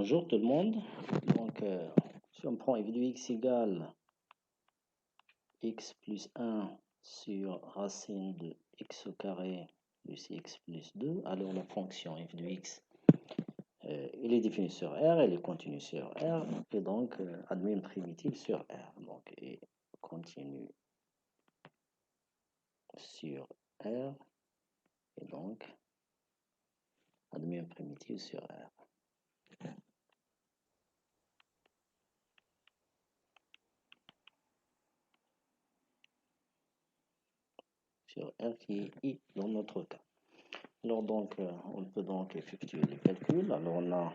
Bonjour tout le monde. Donc, si on prend f de x égale x plus 1 sur racine de x au carré plus x plus 2, alors la fonction f de x, elle est définie sur R, elle est continue sur R, et donc admet une primitive sur R. Donc, et continue sur R, et donc admet une primitive sur R. Sur R qui est I dans notre cas. Alors donc, on peut donc effectuer les calculs. Alors on a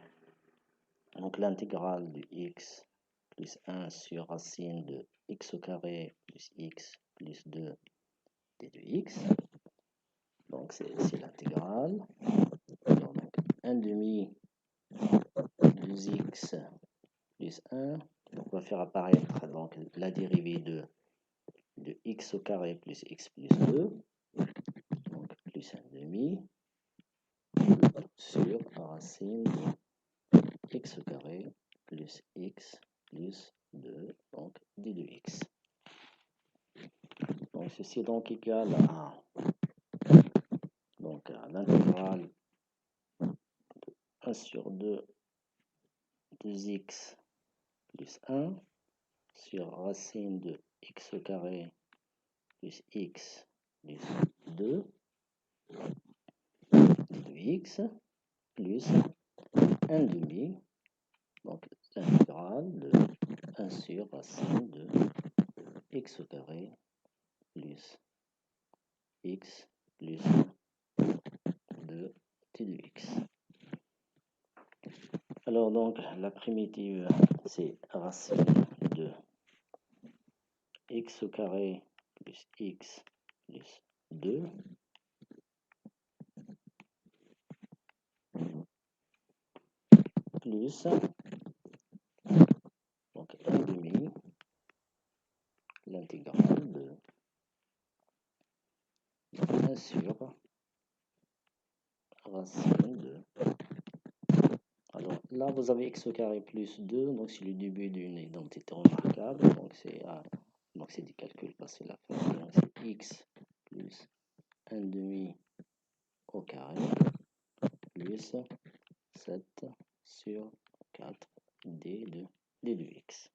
donc l'intégrale de x plus 1 sur racine de x au carré plus x plus 2 d de x. Donc c'est l'intégrale. Alors donc 1 demi 2x plus 1. Donc on va faire apparaître donc la dérivée de x au carré plus x plus 2. Donc plus 1 demi sur racine de x au carré plus x plus 2, donc d de x. Donc ceci est donc égal à, donc, à l'intégrale de 1 sur 2 2x plus 1 sur racine de x au carré plus x plus 2 d de x plus 1 demi, donc l'intégrale de 1 sur racine de x au carré plus x plus 2 t de x. Alors donc la primitive c'est racine de x au carré plus x plus 2 plus donc 1 demi l'intégrale de 1 sur racine de. Alors là, vous avez x au carré plus 2, donc c'est le début d'une identité remarquable, donc c'est des calculs facile à faire. Donc c'est x plus 1 demi au carré plus 7 sur 4 d de x.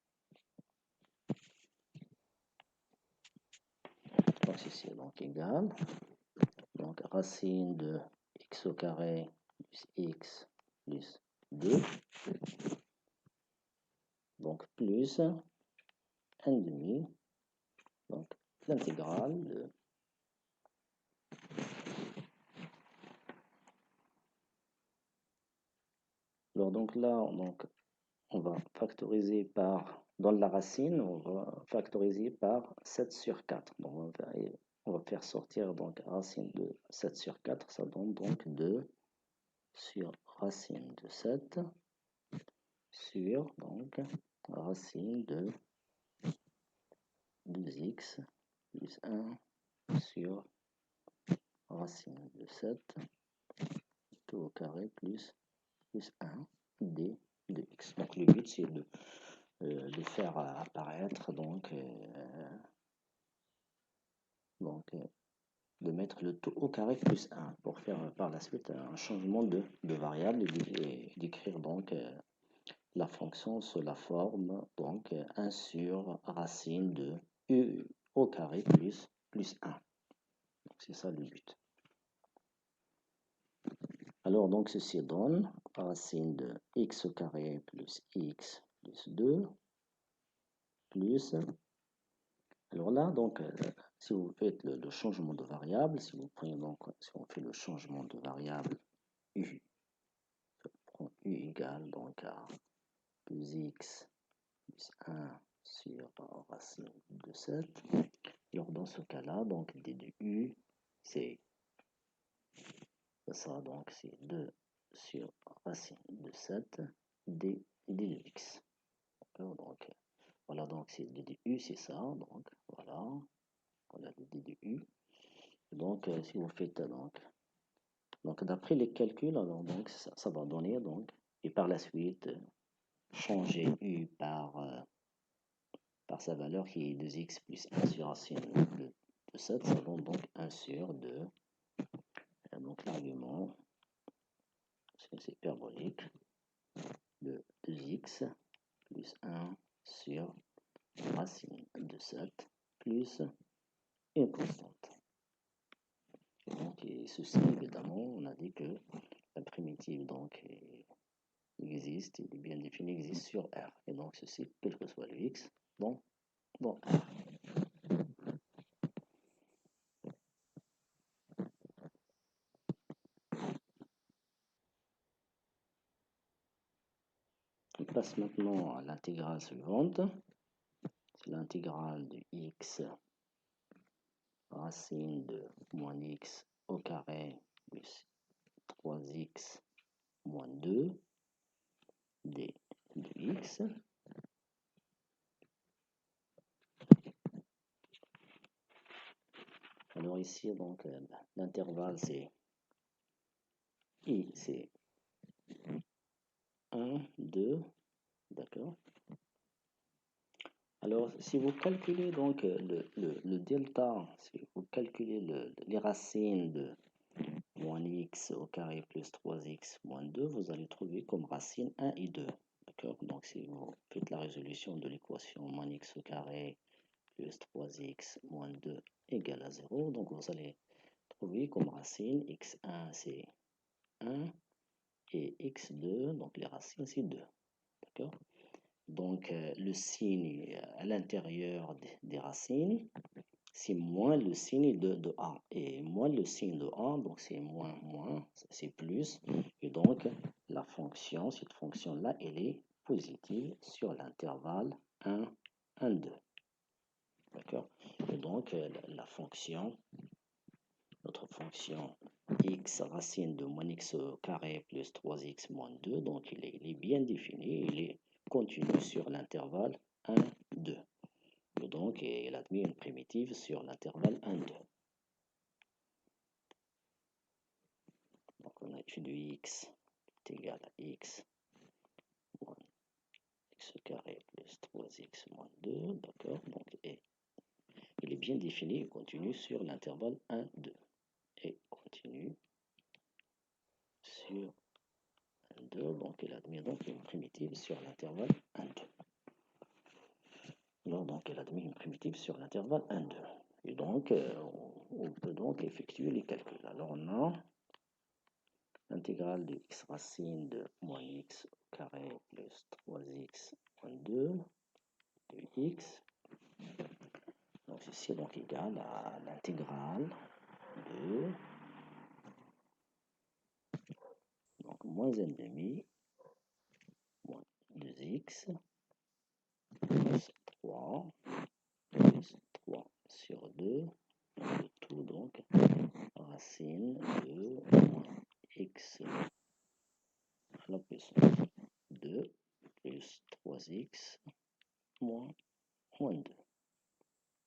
Donc ceci est donc égal. Donc racine de x au carré plus x plus 2. Donc plus 1 demi. Donc l'intégrale de. Alors donc là, on va factoriser par, dans la racine, on va factoriser par 7 sur 4. Donc on va faire sortir donc racine de 7 sur 4, ça donne donc 2 sur racine de 7 sur donc racine de 2x plus 1 sur racine de 7 tout au carré plus 1 d de x. Donc le but c'est de faire apparaître de mettre le tout au carré plus 1 pour faire par la suite un changement de variable et d'écrire donc la fonction sous la forme donc 1 sur racine de u au carré plus 1. Donc c'est ça le but. Alors donc ceci donne racine de x au carré plus x plus 2 plus. Alors là donc si vous faites le changement de variable, si vous prenez donc si on fait le changement de variable u, je prends u égale donc à plus x plus 1 sur racine de 7. Alors dans ce cas-là, donc d de u, c'est ça, donc c'est 2 sur racine de 7 d de x. Donc voilà, donc c'est d de u, c'est ça, donc voilà le d de u. Donc si vous faites donc d'après les calculs, alors donc ça va donner donc et par la suite changer u par sa valeur qui est 2x plus 1 sur racine de 7, ça donne donc 1 sur 2. Donc l'argument, c'est hyperbolique de 2x plus 1 sur racine de 7 plus une constante. Et donc, et ceci, évidemment, on a dit que la primitive donc, existe, il est bien défini, existe sur R. Et donc, ceci, quel que soit le x, dans R. On passe maintenant à l'intégrale suivante. C'est l'intégrale de x racine de moins x au carré plus 3x moins 2 d de x. Alors ici, donc, l'intervalle, c'est i, c'est 1, 2, d'accord. Alors, si vous calculez donc le delta, si vous calculez les racines de moins x au carré plus 3x moins 2, vous allez trouver comme racine 1 et 2. D'accord. Donc, si vous faites la résolution de l'équation moins x au carré plus 3x moins 2 égale à 0, donc vous allez trouver comme racine x1 c'est 1 et x2, donc les racines c'est 2. D'accord. Donc le signe à l'intérieur des racines, c'est moins le signe de A. Et moins le signe de A, donc c'est moins, moins, c'est plus. Et donc la fonction, cette fonction-là, elle est positive sur l'intervalle 1, 1, 2. D'accord. Et donc la fonction, notre fonction x racine de moins x au carré plus 3x moins 2, donc il est bien défini, il est continue sur l'intervalle 1, 2. Et donc, il admet une primitive sur l'intervalle 1, 2. Donc, on a du x est égal à x moins x carré plus 3x moins 2. D'accord. Donc, il est bien défini et continue sur l'intervalle 1, 2. Et continue sur 1, 2. Donc, il admet donc une primitive sur l'intervalle 1, 2. Alors, donc, elle admet une primitive sur l'intervalle 1, 2. Et donc, on peut donc effectuer les calculs. Alors, on a l'intégrale de x racine de moins x au carré plus 3x moins 2 de x. Donc, ceci est donc égal à l'intégrale de donc, moins 1 demi moins 2x plus 3 plus 3 sur 2, le tout donc racine de moins x à la puissance 2 plus 3x moins 2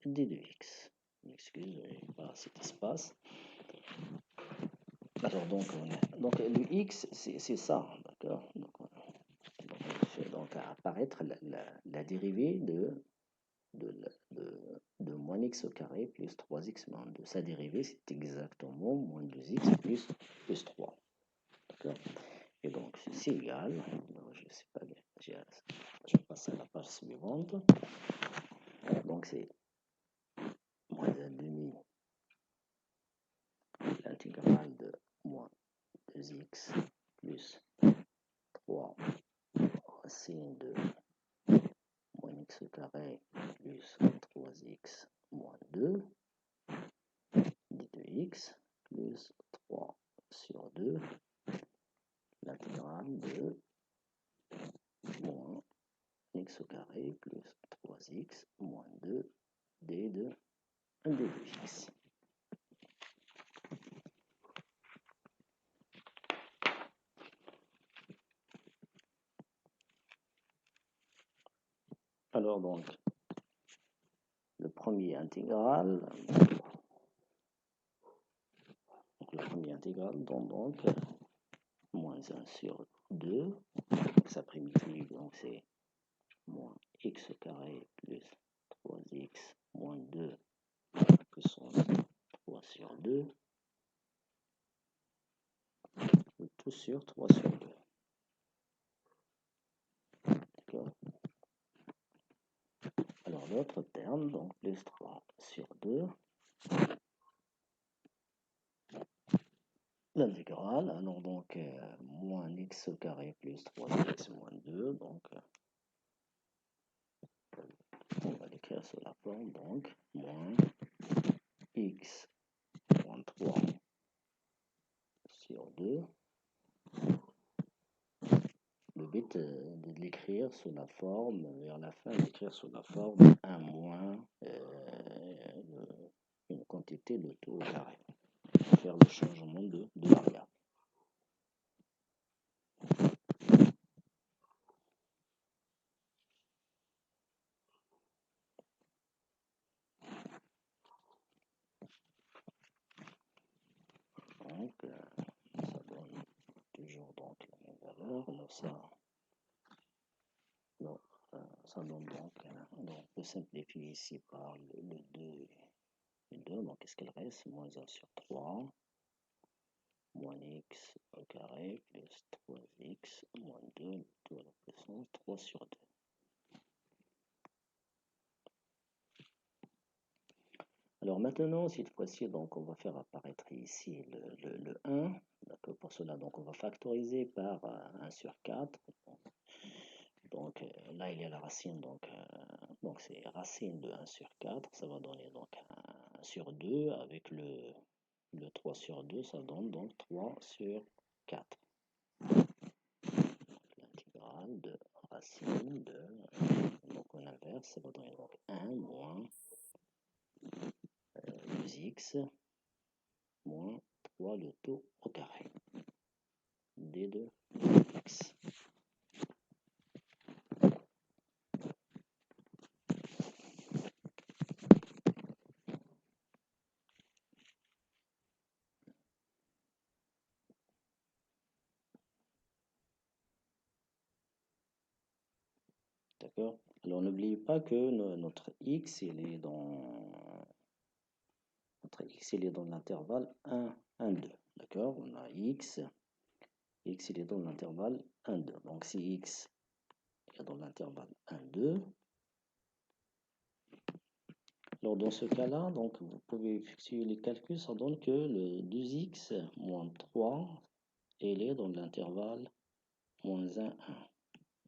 d de x. Excuse, je n'ai pas cet espace. Alors donc le x c'est ça, d'accord. Donc on fait donc apparaître la dérivée de moins x au carré plus 3x moins 2. Sa dérivée, c'est exactement moins 2x plus 3. D'accord. Et donc, c'est égal. Non, je ne sais pas bien. Je passe à la page suivante. Donc, c'est moins 1 demi l'intégrale de moins 2x plus 3 racine de moins x au carré plus 3x moins 2 d de x plus 3 sur 2 l'intégrale de moins x au carré plus 3x moins 2 d de 1 d de x. Alors donc, le premier intégral, donne donc moins 1 sur 2. Donc sa primitive, donc c'est moins x carré plus 3x moins 2 que sont 3 sur 2. Le tout sur 3 sur 2. D'accord. Alors l'autre terme, donc plus 3 sur 2. L'intégrale, alors donc moins x carré plus 3x moins 2, donc on va l'écrire sous la forme, donc moins x moins 3 sur 2. Le but de l'écrire sous la forme, vers la fin, d'écrire sous la forme 1 moins une quantité de taux au carré. Faire le changement de variable. Donc, ça donne toujours donc la même valeur. Là, ça donne donc, on peut simplifier ici par le 2 et 2. Donc, qu'est-ce qu'il reste? Moins 1 sur 3, moins x au carré, plus 3x, moins 2, tout à la puissance 3 sur 2. Alors maintenant, cette fois-ci, donc on va faire apparaître ici le 1. Pour cela, donc on va factoriser par 1 sur 4. Donc là, il y a la racine, donc c'est racine de 1 sur 4. Ça va donner donc 1 sur 2 avec le 3 sur 2, ça donne donc 3 sur 4. L'intégrale de racine de, donc on inverse, ça va donner donc 1 moins 2x moins 3 le tout au carré d de x. D'accord. Alors n'oubliez pas que notre x il est dans l'intervalle 1, 1, 2. D'accord. On a x il est dans l'intervalle 1, 2. Donc si x est dans l'intervalle 1, 2, alors dans ce cas-là, donc vous pouvez effectuer les calculs, ça donne que le 2x moins 3, il est dans l'intervalle moins 1, 1.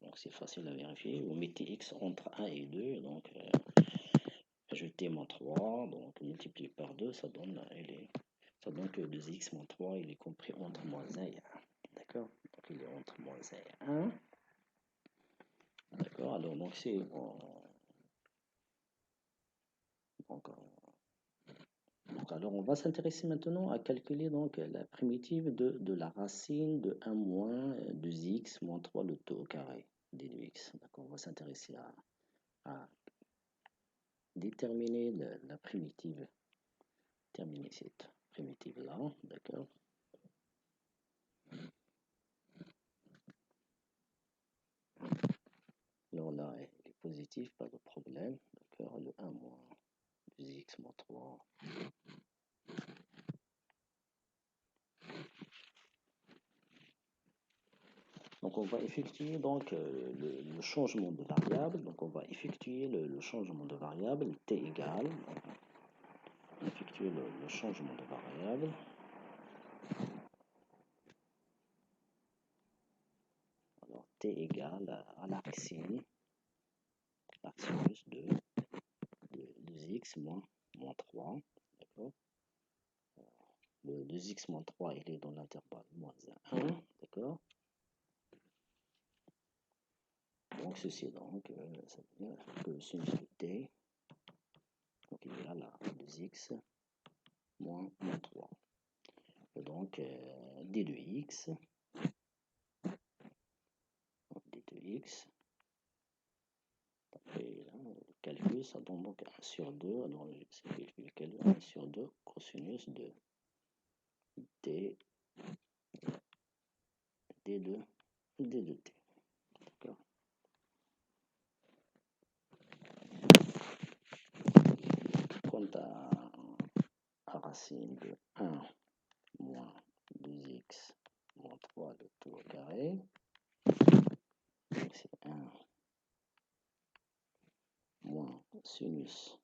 Donc c'est facile à vérifier. Vous mettez x entre 1 et 2, donc ajoutez moins 3, donc multiplié par 2, ça donne que 2x moins 3, il est compris entre moins 1 et 1. D'accord. Donc il est entre moins 1 et 1. D'accord. Alors donc c'est alors on va s'intéresser maintenant à calculer donc la primitive de la racine de 1 moins 2x moins 3 le tout au carré d de x. D'accord. On va s'intéresser à déterminer la primitive. Terminer cette primitive là. D'accord. Alors là, il est positif, pas de problème. D'accord. Le 1 moins 2x moins 3. Donc on va effectuer donc le changement de variable. Donc on va effectuer le changement de variable t égale. Effectuer le changement de variable. Alors t égale à la racine de 2x moins 3. D'accord. Le 2x moins 3, il est dans l'intervalle moins 1. D'accord. Donc ceci donc, ça veut dire que le sinus de t, donc il est là 2x moins 3. Et donc d de x, d de x, après le calcul, ça donne donc 1 sur 2, alors c'est calculé 1 sur 2 cosinus de t d de t. D'accord. Quant à racine de 1 moins 2x moins 3 de t au carré, c'est 1 moins sinus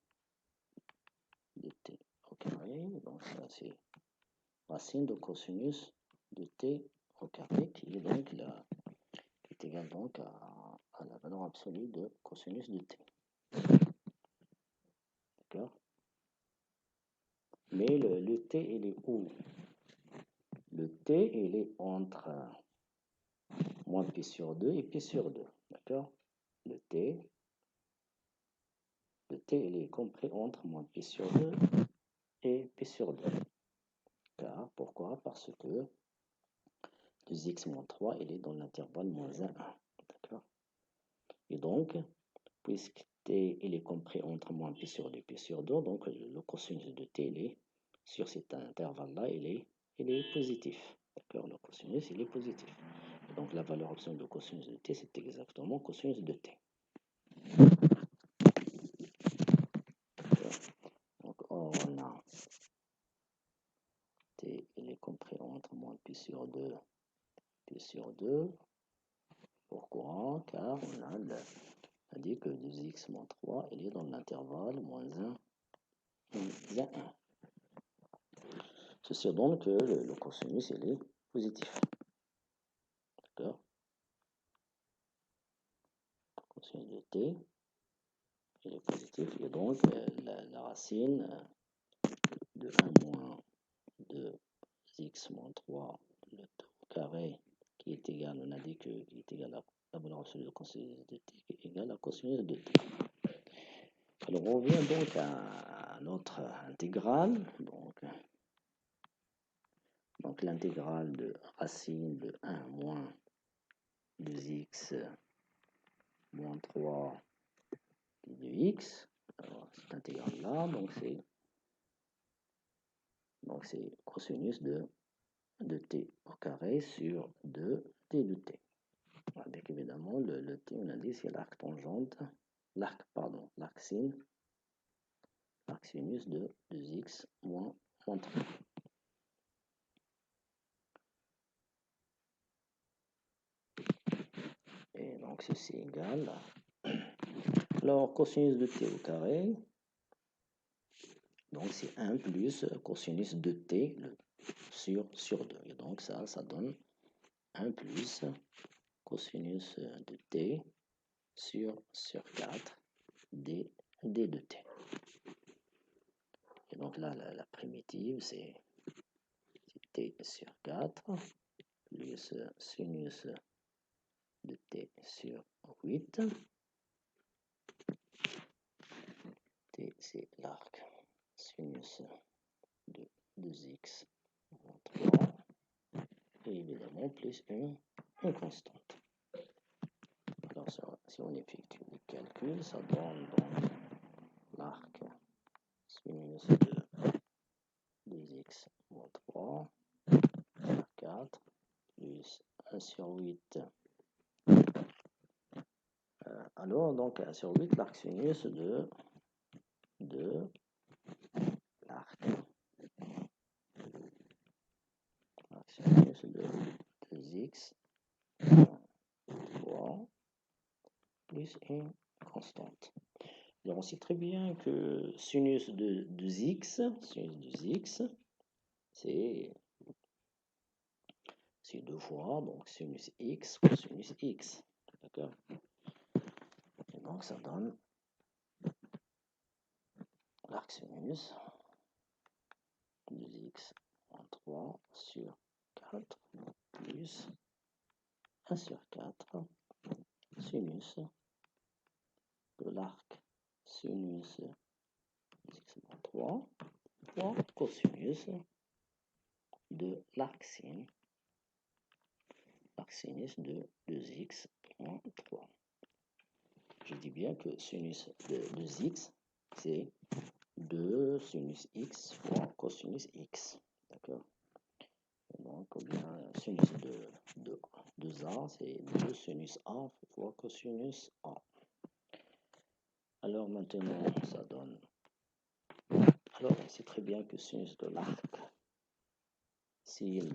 de t au carré, donc ça c'est racine de cosinus de t au carré qui est donc qui est égal donc à la valeur absolue de cosinus de t. D'accord. Mais le t il est où? Le t il est entre moins pi sur 2 et pi sur 2. D'accord. Le t il est compris entre moins pi sur 2 et pi sur 2. Car, pourquoi? Parce que 2x moins 3, il est dans l'intervalle moins 1, 1. D'accord. Et donc, puisque t il est compris entre moins pi sur 2 et pi sur 2, donc le cosinus de t, il est, sur cet intervalle-là, il est positif. D'accord. Le cosinus, il est positif. Et donc, la valeur absolue de cosinus de t, c'est exactement cosinus de t. Donc, on a t, il est compris entre moins pi sur 2, pi sur 2. Pourquoi? Car on a dit que 2x moins 3, il est dans l'intervalle moins 1, moins 1. Ceci donne que le cosinus, il est positif. D'accord. Le cosinus de t, il est positif. Et donc, la racine de 1 moins 2x moins 3, le t au carré, qui est égal, on a dit que qui est égal à la valeur absolue de cosinus de t, qui est égal à cosinus de t. Alors, on revient donc à notre intégrale. Donc l'intégrale de racine de 1 moins 2x moins 3 de x. Alors, cette intégrale-là, donc c'est cosinus de t au carré sur 2t de t. Avec évidemment le t, on a dit c'est l'arc tangente, l'arc sinus de 2x moins 3. Et donc ceci est égal. Alors cosinus de t au carré, donc c'est 1 plus cosinus de t sur 2. Et donc ça donne 1 plus cosinus de t sur 4 d de t. Et donc là, la primitive, c'est t sur 4 plus sinus de t sur 8. T, c'est l'arc sinus de 2x moins 3. Et évidemment, plus une constante. Alors, si on effectue les calculs, ça donne donc l'arc sinus de 2x moins 3 sur 4 plus 1 sur 8. Alors, donc 1 sur 8, l'arc sinus de l'arc sinus de 2x moins 3 plus une constante. Alors, on sait très bien que sinus de 2x, c'est 2 fois, donc sinus x cosinus x. D'accord. Et donc, ça donne l'arc sinus 2x moins 3 sur 4 plus 1 sur 4 sinus de l'arc sinus x moins 3 fois cosinus de l'arc sinus de 2x moins 3. Je dis bien que sinus de 2x, c'est 2 sinus x fois cosinus x. D'accord. Donc, ou bien sinus de 2A, c'est 2 sinus A fois cosinus A. Alors maintenant, ça donne... Alors, on sait très bien que sinus de l'arc, sin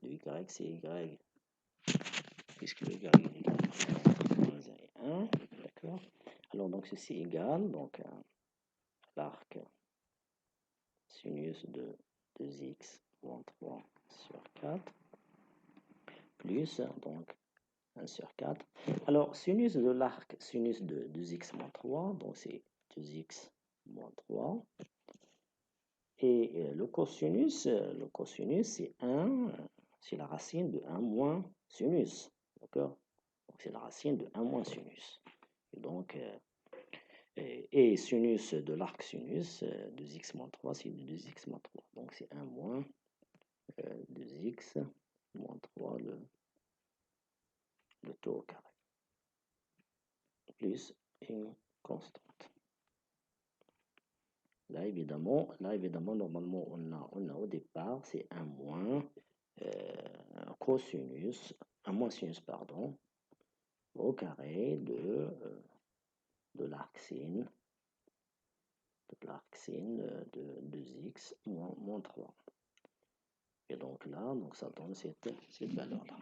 de y, c'est y, puisque le y est moins 1 et 1, d'accord. Alors, donc, ceci égale, donc, l'arc sinus de 2x moins 3 sur 4, plus, donc, 1 sur 4. Alors, sinus de l'arc, sinus de 2x moins 3, donc c'est 2x moins 3. Et le cosinus, c'est 1, c'est la racine de 1 moins sinus. D'accord? Donc, c'est la racine de 1 moins sinus. Et donc, et sinus de l'arc sinus, 2x moins 3, c'est 2x moins 3. Donc, c'est 1 moins 2x moins 3, le taux au carré. Plus une constante. Là, évidemment, normalement, on a au départ, c'est 1 moins cosinus, 1 moins sinus, pardon, au carré de l'arc sin de 2x moins 3. Et donc là, donc ça donne cette valeur-là.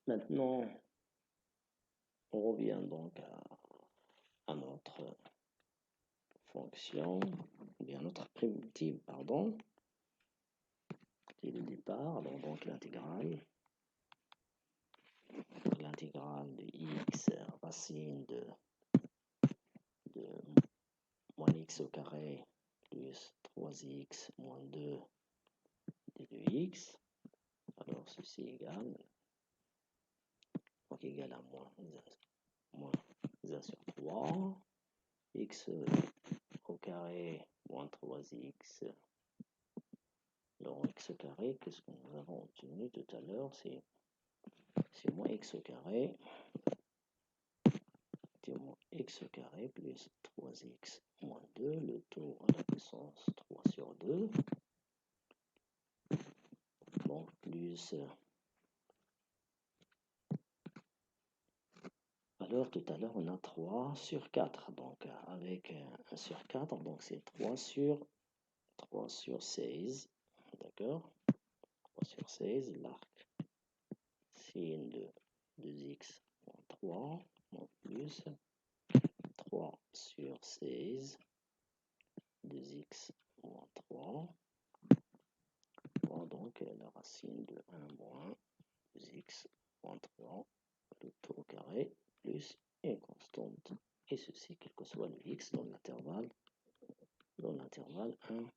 Maintenant, on revient donc à notre fonction, bien notre primitive, pardon, qui est le départ, alors donc l'intégrale de x racine de moins x au carré plus 3x moins 2 d de x. Alors ceci égale, donc égal à moins 1 sur 3, x au carré moins 3x, alors x au carré, qu'est-ce que nous avons obtenu tout à l'heure, c'est moins x au carré, moins x au carré plus 3x moins 2, le taux à la puissance 3 sur 2, donc plus... Alors, tout à l'heure, on a 3 sur 4. Donc, avec 1 sur 4, donc c'est 3 sur 16. D'accord? 3 sur 16, l'arc sin de 2x moins 3, donc plus 3 sur 16, 2x moins 3. Donc, la racine de 1 moins 2x moins 3, le taux au carré, plus une constante. Et ceci, quel que soit le x dans l'intervalle 1,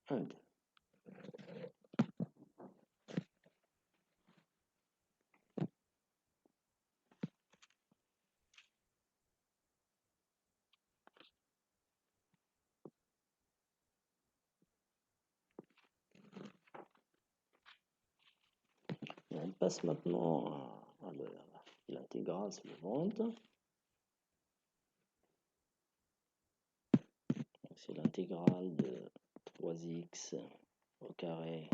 1, 2. On passe maintenant à l'intégrale suivante. C'est l'intégrale de 3x au carré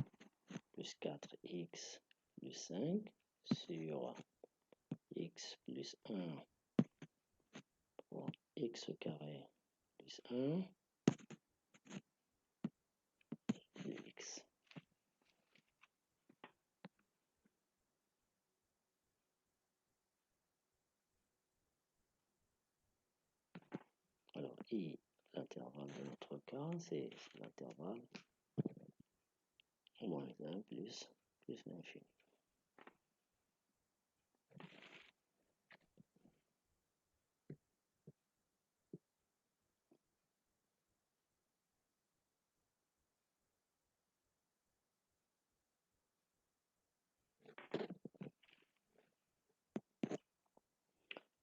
plus 4x plus 5 sur x plus 1 pour x au carré plus 1 de x. Alors, i, l'intervalle de notre cas, c'est l'intervalle moins 1 plus l'infini.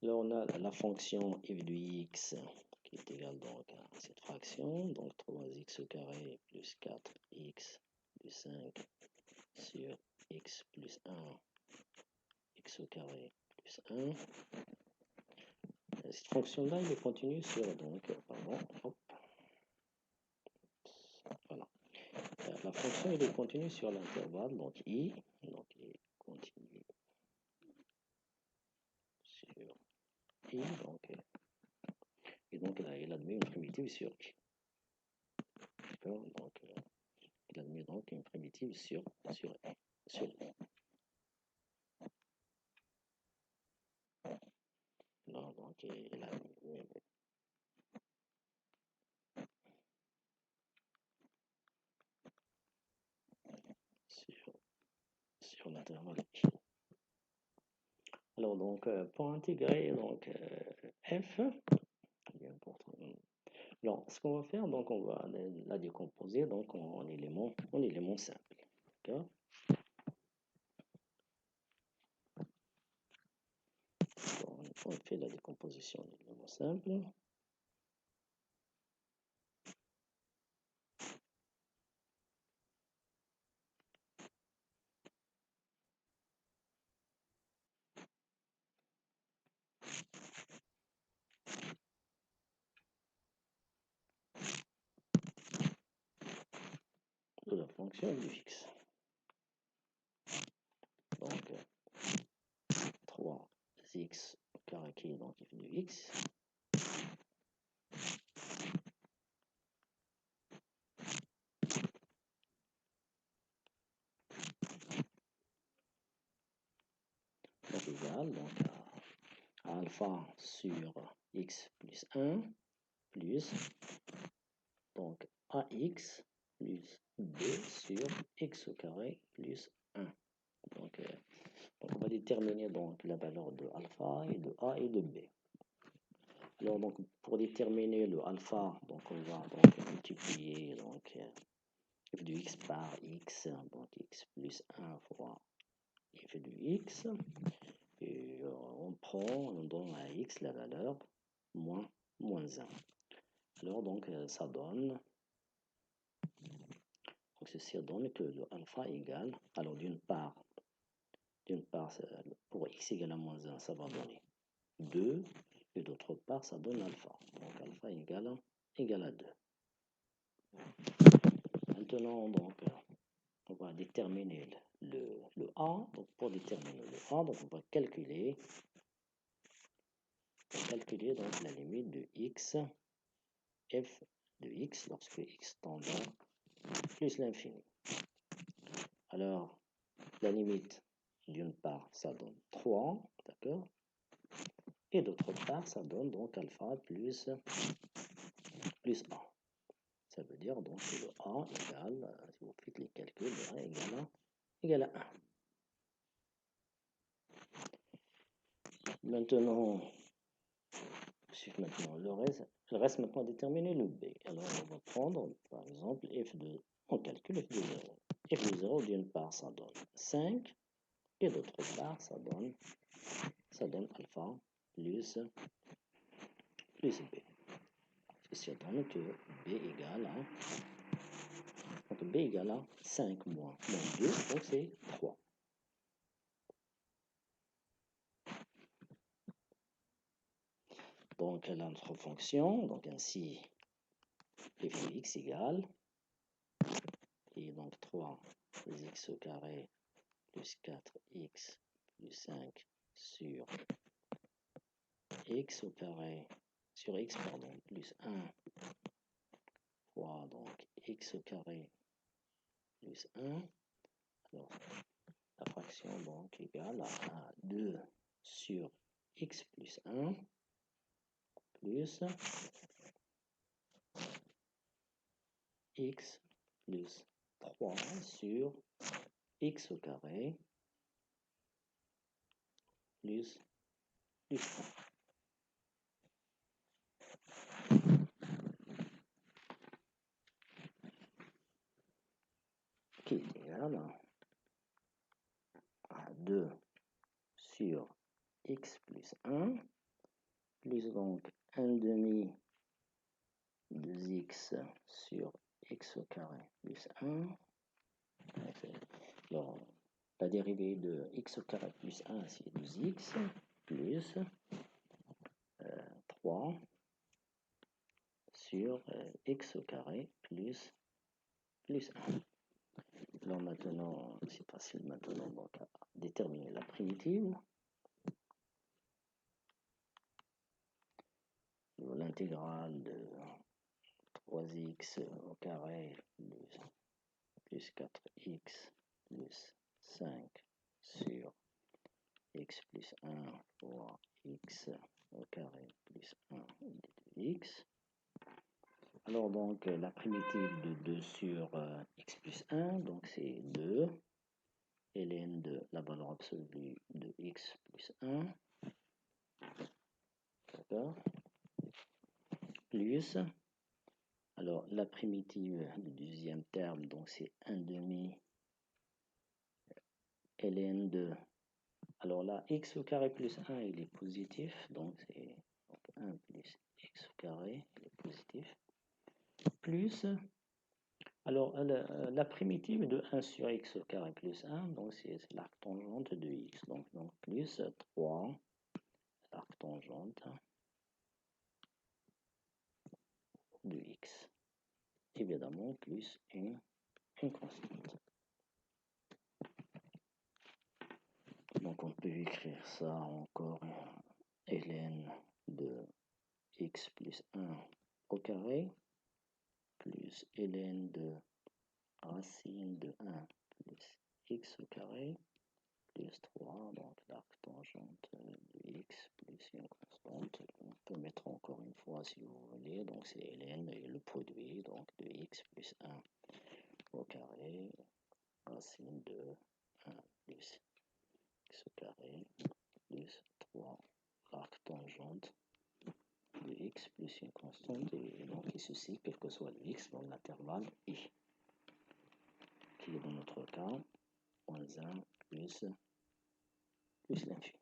Là, on a la fonction f de x qui est égale donc à cette fraction, donc 3x au carré plus 4x plus 5 sur x plus 1, x au carré plus 1. cette fonction-là, il est continue sur, donc, pardon, hop, voilà. La fonction, il est continue sur l'intervalle, donc I, donc il est continu sur I, donc, et donc il admet une primitive sur I. D'accord, donc, il admet donc une primitive sur I. Sur I. Non, donc, il admet sur l'intervalle I. Alors, donc, pour intégrer donc, F, alors, ce qu'on va faire, donc, on va la décomposer donc, en éléments simples. D'accord? On fait la décomposition en éléments simples. De la fonction du x. Donc, 3x carré qui est identique de x. Donc, égal donc, à alpha sur x plus 1 plus donc ax plus b sur x au carré plus 1. Donc, on va déterminer donc la valeur de alpha et de a et de b. Alors donc pour déterminer le alpha, donc on va donc multiplier donc f de x par x, donc x plus 1 fois f de x, et on donne à x la valeur moins 1. Alors donc ça donne, donc ceci donne que le alpha égale, alors d'une part pour x égale à moins 1, ça va donner 2, et d'autre part ça donne alpha, donc alpha égale à 2. Maintenant donc on va déterminer le A. Donc pour déterminer le A, donc on va calculer donc la limite de x, f de x lorsque x tend à plus l'infini. Alors la limite d'une part ça donne 3, d'accord, et d'autre part ça donne donc alpha plus 1. Ça veut dire donc que le A égale, si vous faites les calculs, le A égale à 1. Maintenant, le reste maintenant déterminer le B. Alors on va prendre par exemple on calcule f de 0. f de 0 d'une part ça donne 5 et d'autre part ça donne alpha plus B. Ceci donne que B égale à 5 moins 2, donc c'est 3. Donc là notre fonction, donc ainsi f de x égale, et donc 3x au carré plus 4x plus 5 sur x au carré, sur x pardon, plus 1 fois donc x au carré plus 1. Alors la fraction donc égale à 2 sur x plus 1 plus x plus 3 sur x au carré plus 1. Qui est égal à 2 sur x plus 1 plus donc 1 demi 2x sur x au carré plus 1. Alors, la dérivée de x au carré plus 1, c'est 2x plus 3 sur x au carré plus 1. Alors maintenant, c'est facile maintenant donc, à déterminer la primitive. L'intégrale de 3x au carré plus 4x plus 5 sur x plus 1 fois x au carré plus 1 de x. Alors donc la primitive de 2 sur x plus 1, donc c'est 2, ln de la valeur absolue de x plus 1, d'accord, plus, alors la primitive du deuxième terme, donc c'est 1 demi ln de, alors là x au carré plus 1 il est positif, donc c'est 1 plus x au carré, il est positif, plus, alors la primitive de 1 sur x au carré plus 1, donc c'est l'arc tangente de x, donc plus 3 l'arc tangente de x, évidemment plus une constante. Donc on peut écrire ça encore ln de x plus 1 au carré plus ln de racine de 1 plus x au carré plus 3, donc l'arc tangente de x plus une constante. On peut mettre encore une fois si vous voulez, donc c'est ln et le produit donc de x plus 1 au carré racine de 1 plus x au carré plus 3 l'arc tangente de x plus une constante, et donc et ceci quel que soit le x dans l'intervalle i, qui est dans notre cas moins 1 plus l'infini.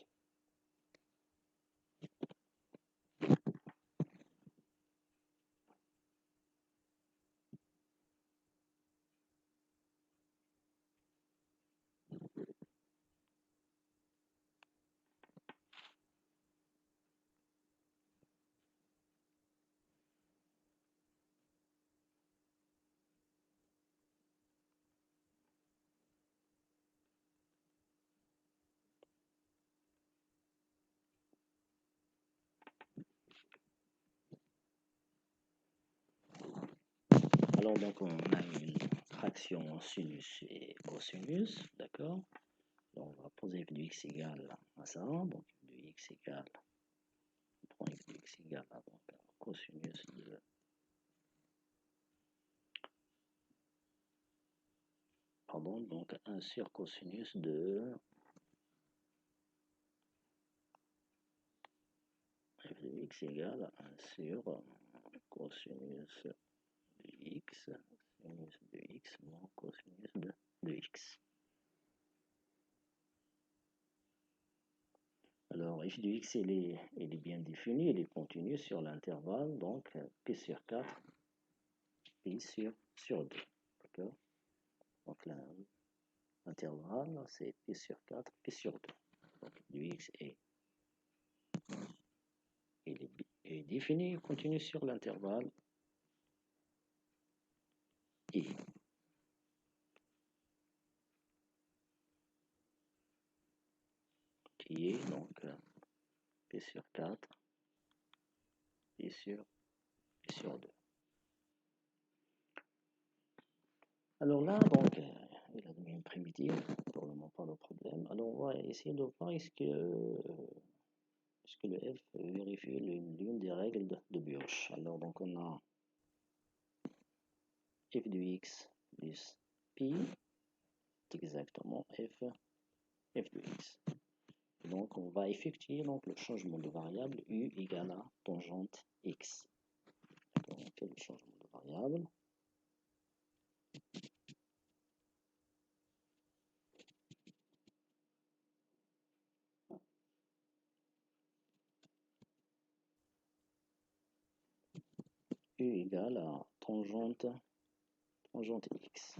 Alors donc on a une fraction sinus et cosinus, d'accord. On va poser f de x égale à ça, donc f de x égale, on prend f de x égale à donc, cosinus de, pardon, donc 1 sur cosinus de f de x égale à 1 sur cosinus de x, sinus de x moins cosinus de x. Alors, f de x, il est bien défini, il est continu sur l'intervalle, donc p sur 4, pi sur 2. D'accord. Donc, l'intervalle, c'est pi sur 4, pi sur 2. Donc, f de x est défini, il continue sur l'intervalle i. Qui est donc p sur 4, pi sur 2. Alors là, donc, il a donné une primitive, pour le moment pas de problème. Alors on va essayer de voir est-ce que le f vérifie l'une des règles de Birch. Alors donc on a f de x plus pi, c'est exactement f de x. Donc on va effectuer donc, le changement de variable u égale à tangente x. Donc on fait le changement de variable. U égale à tangente x.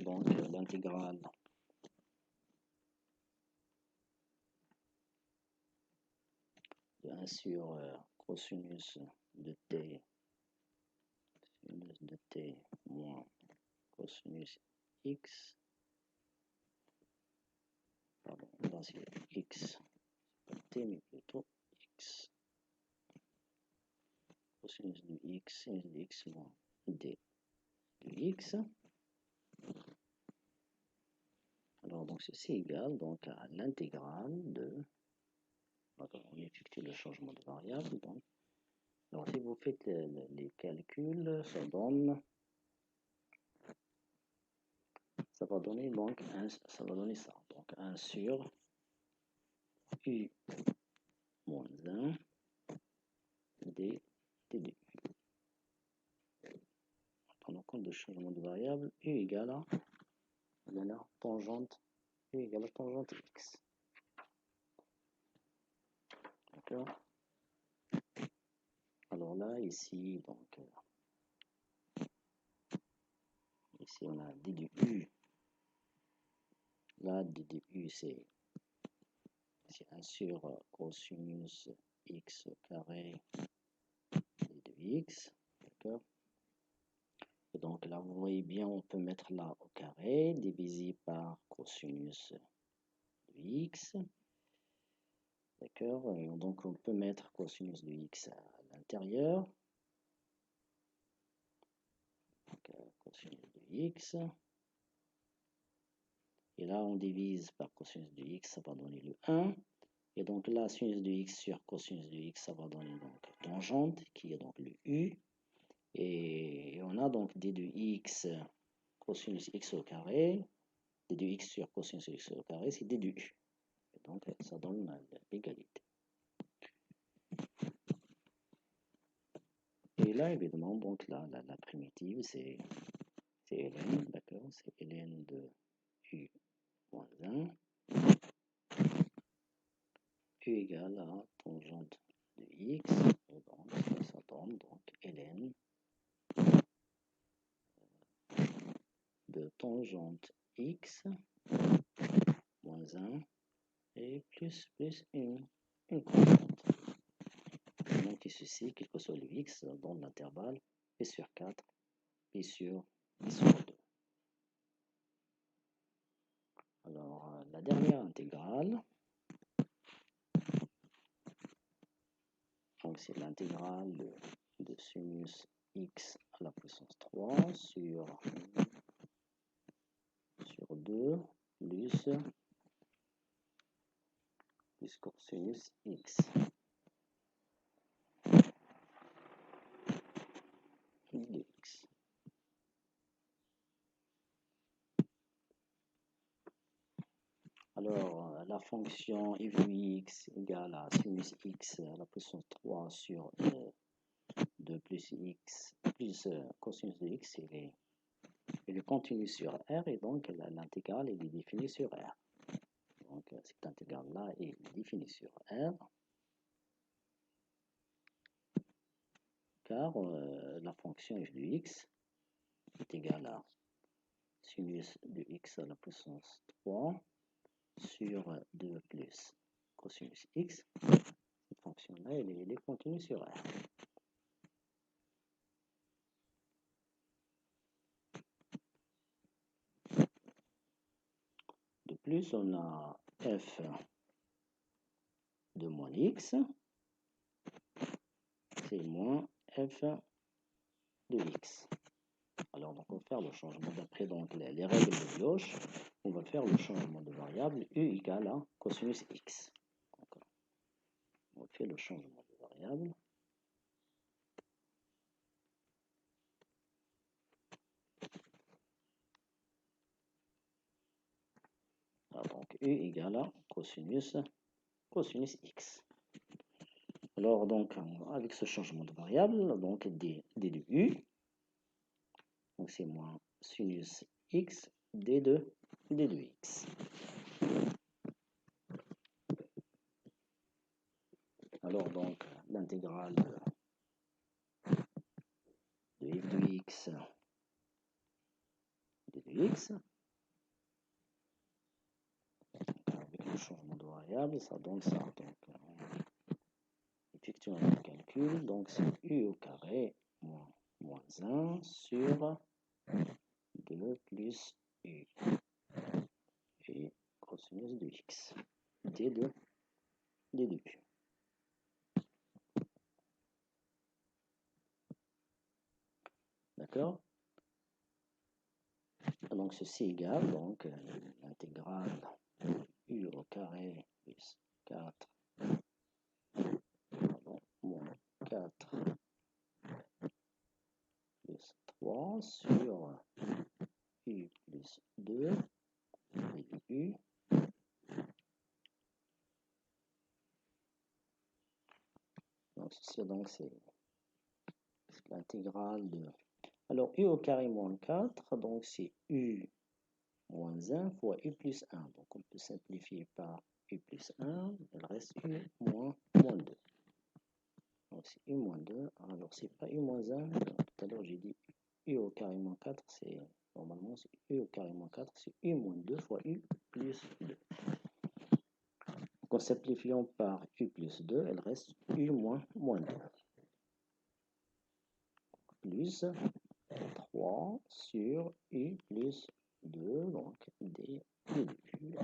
Donc l'intégrale sur cosinus de t moins cosinus x, pardon, là c'est x, pas t mais plutôt x, cosinus de x moins d de x. Alors donc ceci égale donc à l'intégrale de, on effectue le changement de variable. Donc, alors si vous faites les calculs, ça va donner donc ça va donner ça, donc 1 sur u moins 1 d d2. Prenons compte de changement de variable, u égale à tangente, u égale à tangente x. D'accord. Alors là, ici, donc, ici on a d de u. Là, d de u, c'est 1 sur cosinus x carré d de x. D'accord. Et donc là, vous voyez bien, on peut mettre là au carré, divisé par cosinus de x. D'accord. Donc on peut mettre cosinus de x à l'intérieur. Cosinus de x. Et là, on divise par cosinus de x, ça va donner le 1. Et donc là, sinus de x sur cosinus de x, ça va donner donc tangente, qui est donc le u. Et on a donc d de x cosinus x au carré. D de x sur cosinus x au carré, c'est d de u. Et donc ça donne l'égalité. Et là, évidemment, donc là, la primitive, c'est ln, d'accord, c'est ln de u moins 1. U égale à tangente de x, et donc ça donne donc ln de tangente x moins 1 et plus une constante. Donc ceci, quel que soit le x, dans l'intervalle p sur 4, p sur 2. Alors la dernière intégrale, donc c'est l'intégrale de sinus x à la puissance 3 sur 2 plus cosinus x de x. Alors, la fonction f de x égale à sinus x à la puissance 3 sur 2 plus x plus cosinus de x, il est continu sur R, et donc l'intégrale est définie sur R. Donc cette intégrale-là est définie sur R, car la fonction f de x est égale à sinus de x à la puissance 3 sur 2 plus cosinus x. Cette fonction-là, elle est continue sur R. De plus, on a f de moins x, c'est moins f de x. Alors, donc, on va faire le changement d'après donc les règles de gauche. On va faire le changement de variable u égale à cosinus x. Donc, on fait le changement de variable. Alors, donc, u égale à cosinus x. Alors, donc, avec ce changement de variable, donc d de u, donc c'est moins sinus x d de x. Alors, donc, l'intégrale de f de x d de x, avec le changement de variable, ça donne ça. Donc, on question de calcul, donc c'est u au carré moins 1 sur 2 plus u et cosinus de x des deux débuts. D'accord? Donc ceci égale donc l'intégrale u au carré plus 4 moins 4 plus 3 sur u plus 2 et u. Donc ceci donc c'est l'intégrale de... Alors u au carré moins 4, donc c'est u moins 1 fois u plus 1. Donc on peut simplifier par u plus 1, il reste u moins 2. Donc c'est u moins 2, alors c'est pas u moins 1, tout à l'heure j'ai dit u au carré moins 4, c'est normalement c'est u au carré moins 4, c'est u moins 2 fois u plus 2. Donc en simplifiant par u plus 2, il reste u moins 2. Plus 3 sur u plus 2, donc des débuts.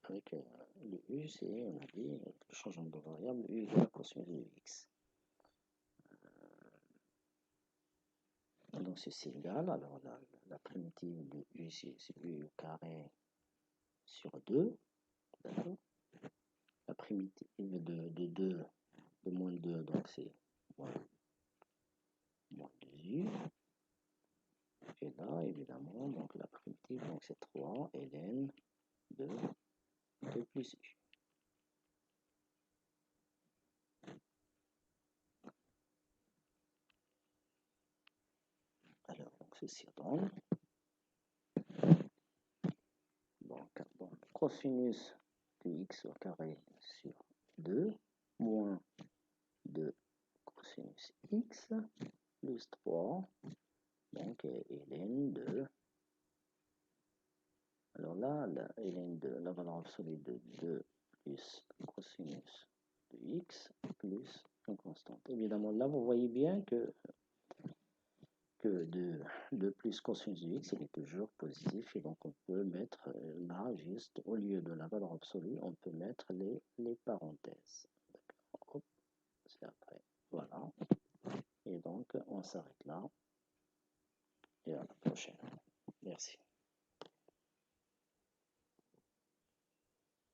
Avec le u, c'est, on a dit, le changement de variable, u égale cosinus de x. Donc ceci égale, alors la primitive de u, c'est u au carré sur 2, d'accord. La primitive de 2, de moins 2, donc c'est moins 2u. Et là, évidemment, donc la primitive, donc c'est 3 ln de 2 plus u. Alors, donc ceci donne donc cosinus de x au carré sur 2 moins 2 cosinus x plus 3, donc ln de... Alors là, la ln de la valeur absolue de 2 plus cosinus de x plus une constante. Évidemment, là, vous voyez bien que 2 plus cosinus de x, il est toujours positif, et donc on peut mettre là, juste au lieu de la valeur absolue, on peut mettre les parenthèses. D'accord, c'est après. Voilà. Et donc, on s'arrête là. Et à la prochaine. Merci.